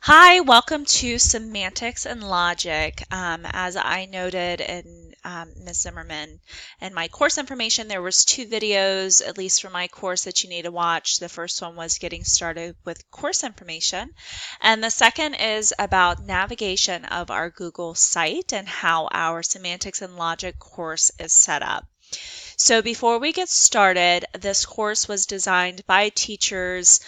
Hi, welcome to Semantics and Logic. As I noted in Ms. Zimmerman in my course information, there was two videos, at least for my course, that you need to watch. The first one was getting started with course information, and the second is about navigation of our Google site and how our Semantics and Logic course is set up. So before we get started, this course was designed by teachers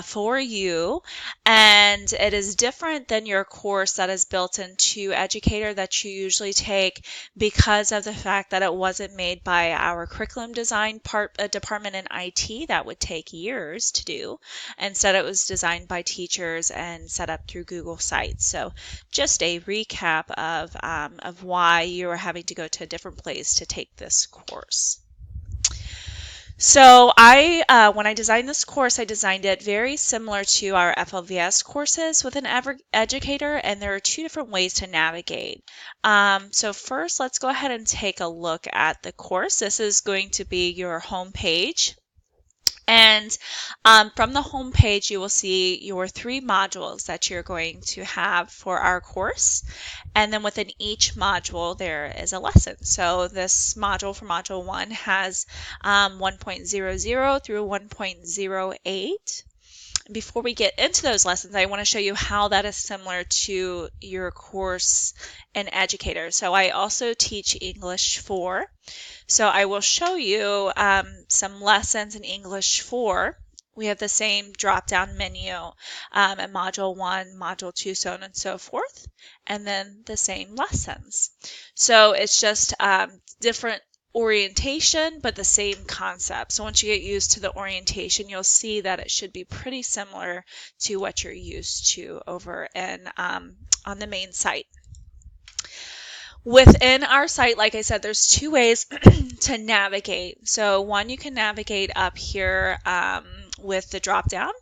for you, and it is different than your course that is built into Educator that you usually take because of the fact that it wasn't made by our curriculum design department in IT. That would take years to do. Instead, it was designed by teachers and set up through Google Sites. So just a recap of why you are having to go to a different place to take this course. So when I designed this course, I designed it very similar to our FLVS courses with an educator, and there are two different ways to navigate. So first, let's go ahead and take a look at the course. This is going to be your home page. And from the home page, you will see your three modules that you're going to have for our course. And then within each module, there is a lesson. So this module for Module 1 has 1.00 through 1.08. Before we get into those lessons, I want to show you how that is similar to your course in Educator. So I also teach English 4. So I will show you some lessons in English 4. We have the same drop-down menu in Module 1, Module 2, so on and so forth, and then the same lessons. So it's just different orientation, but the same concept. So once you get used to the orientation, you'll see that it should be pretty similar to what you're used to over in on the main site. Within our site, like I said, there's two ways to navigate. So one, you can navigate up here with the drop down,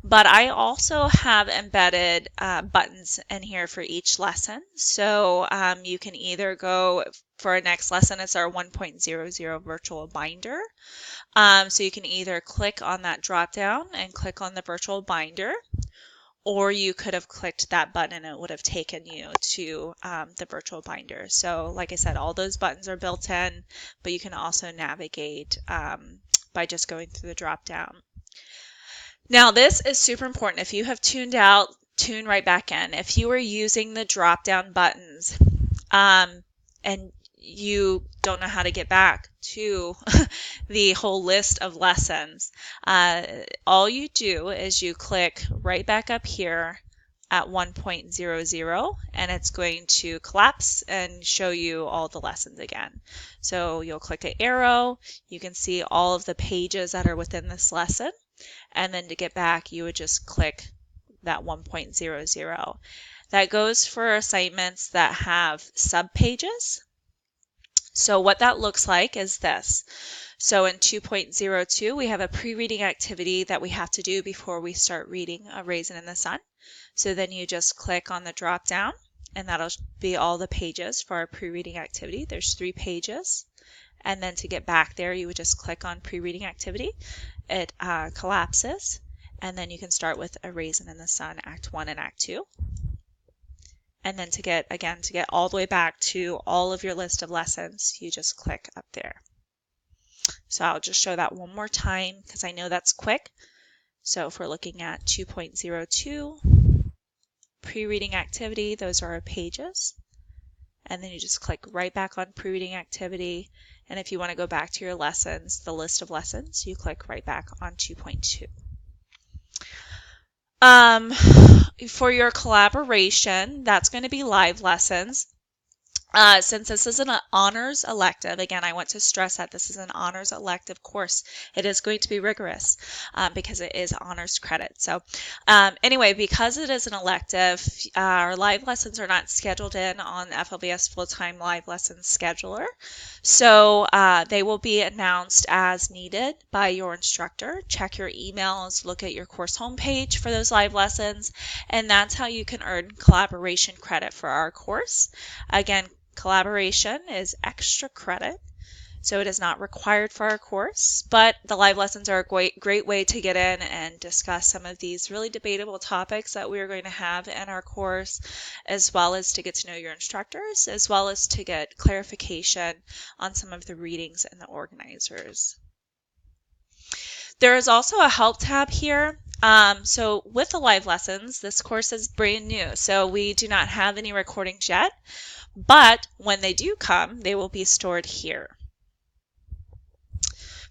but I also have embedded buttons in here for each lesson. So you can either go for our next lesson, it's our 1.00 virtual binder. So you can either click on that drop down and click on the virtual binder, or you could have clicked that button and it would have taken you to the virtual binder. So like I said, all those buttons are built in, but you can also navigate by just going through the drop down. Now this is super important. If you have tuned out, tune right back in. If you are using the drop down buttons and you don't know how to get back to the whole list of lessons, all you do is you click right back up here at 1.00 and it's going to collapse and show you all the lessons again. So you'll click an arrow, you can see all of the pages that are within this lesson, and then to get back you would just click that 1.00. That goes for assignments that have subpages. So what that looks like is this. So in 2.02, we have a pre-reading activity that we have to do before we start reading A Raisin in the Sun. So then you just click on the drop down and that'll be all the pages for our pre-reading activity. There's 3 pages. And then to get back there, you would just click on pre-reading activity. It collapses. And then you can start with A Raisin in the Sun, Act 1 and Act 2. And then to get all the way back to all of your list of lessons, you just click up there. So I'll just show that one more time because I know that's quick. So if we're looking at 2.02, pre-reading activity, those are our pages. And then you just click right back on pre-reading activity. And if you want to go back to your lessons, the list of lessons, you click right back on 2.2. For your collaboration, that's going to be live lessons. Since this is an honors elective, again, I want to stress that this is an honors elective course. It is going to be rigorous because it is honors credit. So anyway, because it is an elective, our live lessons are not scheduled in on FLVS Full-Time Live Lessons Scheduler. So they will be announced as needed by your instructor. Check your emails, look at your course homepage for those live lessons, and that's how you can earn collaboration credit for our course. Again, collaboration is extra credit. So it is not required for our course, but the live lessons are a great way to get in and discuss some of these really debatable topics that we are going to have in our course, as well as to get to know your instructors, as well as to get clarification on some of the readings and the organizers. There is also a help tab here. So with the live lessons, this course is brand new, so we do not have any recordings yet, but when they do come, they will be stored here.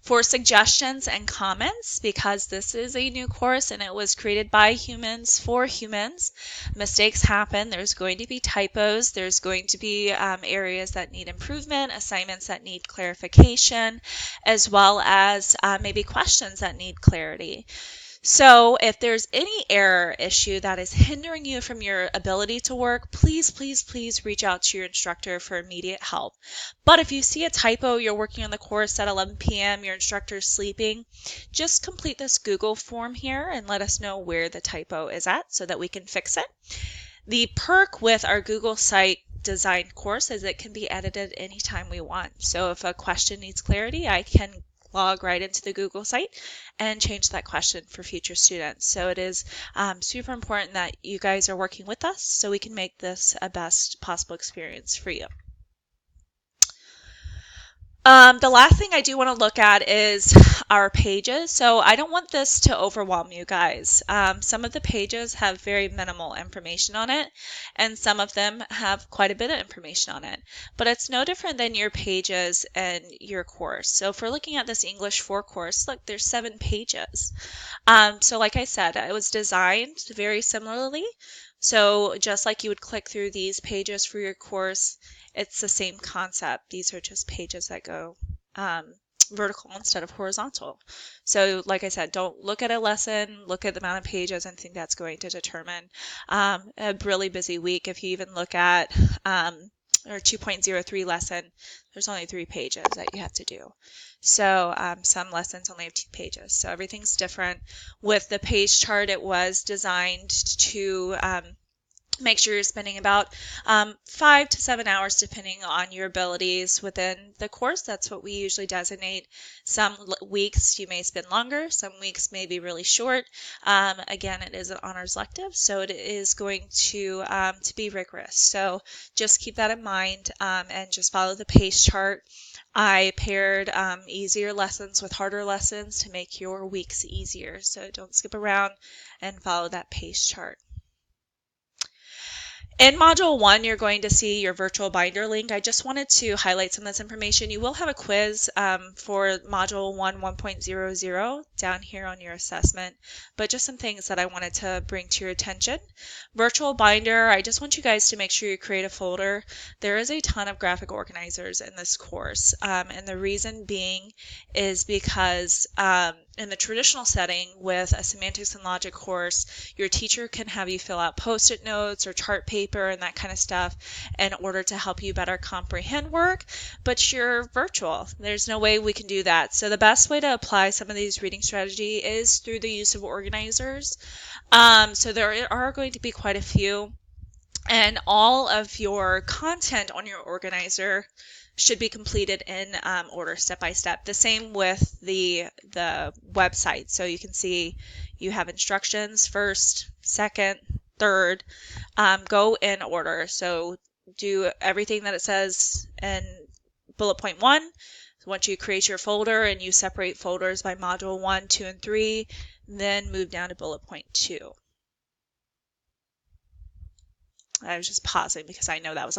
For suggestions and comments, because this is a new course and it was created by humans for humans, mistakes happen. There's going to be typos. There's going to be areas that need improvement, assignments that need clarification, as well as maybe questions that need clarity. So if there's any error issue that is hindering you from your ability to work, please, please, please reach out to your instructor for immediate help. But if you see a typo, you're working on the course at 11 p.m., your instructor's sleeping, just complete this Google form here and let us know where the typo is at so that we can fix it. The perk with our Google site design course is it can be edited anytime we want. So if a question needs clarity, I can log right into the Google site and change that question for future students. So it is super important that you guys are working with us so we can make this a best possible experience for you. The last thing I do want to look at is our pages. So I don't want this to overwhelm you guys. Some of the pages have very minimal information on it, and some of them have quite a bit of information on it. But it's no different than your pages in your course. So if we're looking at this English 4 course, look, there's 7 pages. So like I said, it was designed very similarly. So just like you would click through these pages for your course, it's the same concept. These are just pages that go vertical instead of horizontal. So like I said, don't look at a lesson, look at the amount of pages and think that's going to determine a really busy week. If you even look at our 2.03 lesson, there's only 3 pages that you have to do. So some lessons only have 2 pages. So everything's different. With the page chart, it was designed to make sure you're spending about 5 to 7 hours depending on your abilities within the course. That's what we usually designate. Some weeks you may spend longer, some weeks may be really short. Again, it is an honors elective, so it is going to be rigorous. So just keep that in mind and just follow the pace chart. I paired easier lessons with harder lessons to make your weeks easier. So don't skip around and follow that pace chart. In Module 1, you're going to see your virtual binder link. I just wanted to highlight some of this information. You will have a quiz for Module 1 1.00 down here on your assessment, but just some things that I wanted to bring to your attention. Virtual binder, I just want you guys to make sure you create a folder. There is a ton of graphic organizers in this course, and the reason being is because in the traditional setting with a semantics and logic course, your teacher can have you fill out post-it notes or chart paper and that kind of stuff in order to help you better comprehend work, but you're virtual. There's no way we can do that. So the best way to apply some of these reading strategy is through the use of organizers. So there are going to be quite a few, and all of your content on your organizer should be completed in order, step by step. The same with the website. So you can see you have instructions first, second, third. Go in order. So do everything that it says in bullet point 1. Once you create your folder and you separate folders by module 1, 2, and 3, then move down to bullet point 2. I was just pausing because I know that was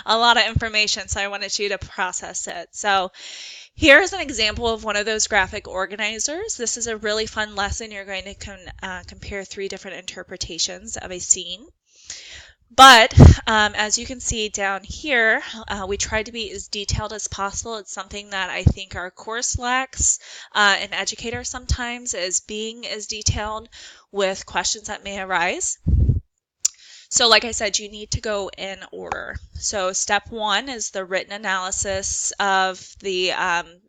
a lot of information, so I wanted you to process it. So here's an example of one of those graphic organizers. This is a really fun lesson. You're going to compare 3 different interpretations of a scene. But as you can see down here, we tried to be as detailed as possible. It's something that I think our course lacks. An educator sometimes is being as detailed with questions that may arise. So like I said, you need to go in order. So step 1 is the written analysis of the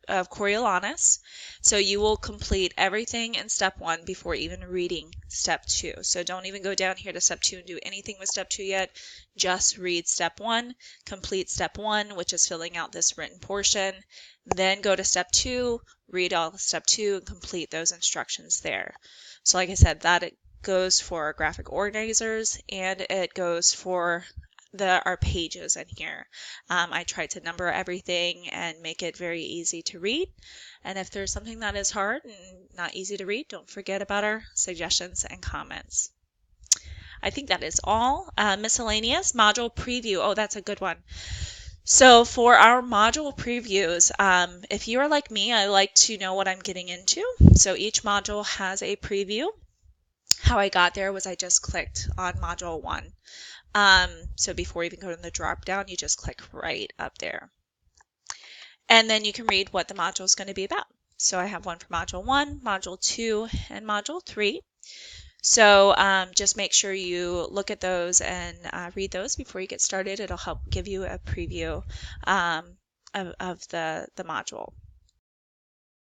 of Coriolanus. So you will complete everything in step 1 before even reading step 2. So don't even go down here to step 2 and do anything with step 2 yet. Just read step 1, complete step 1, which is filling out this written portion. Then go to step 2, read all of step 2, and complete those instructions there. So like I said, that goes for graphic organizers, and it goes for our pages in here. I tried to number everything and make it very easy to read. And if there's something that is hard and not easy to read, don't forget about our suggestions and comments. I think that is all. Miscellaneous module preview. Oh, that's a good one. So for our module previews, if you are like me, I like to know what I'm getting into. So each module has a preview. How I got there was I just clicked on module 1. So before you even go to the drop down, you just click right up there. And then you can read what the module is going to be about. So I have one for module 1, module 2, and module 3. So just make sure you look at those and read those before you get started. It'll help give you a preview of the module.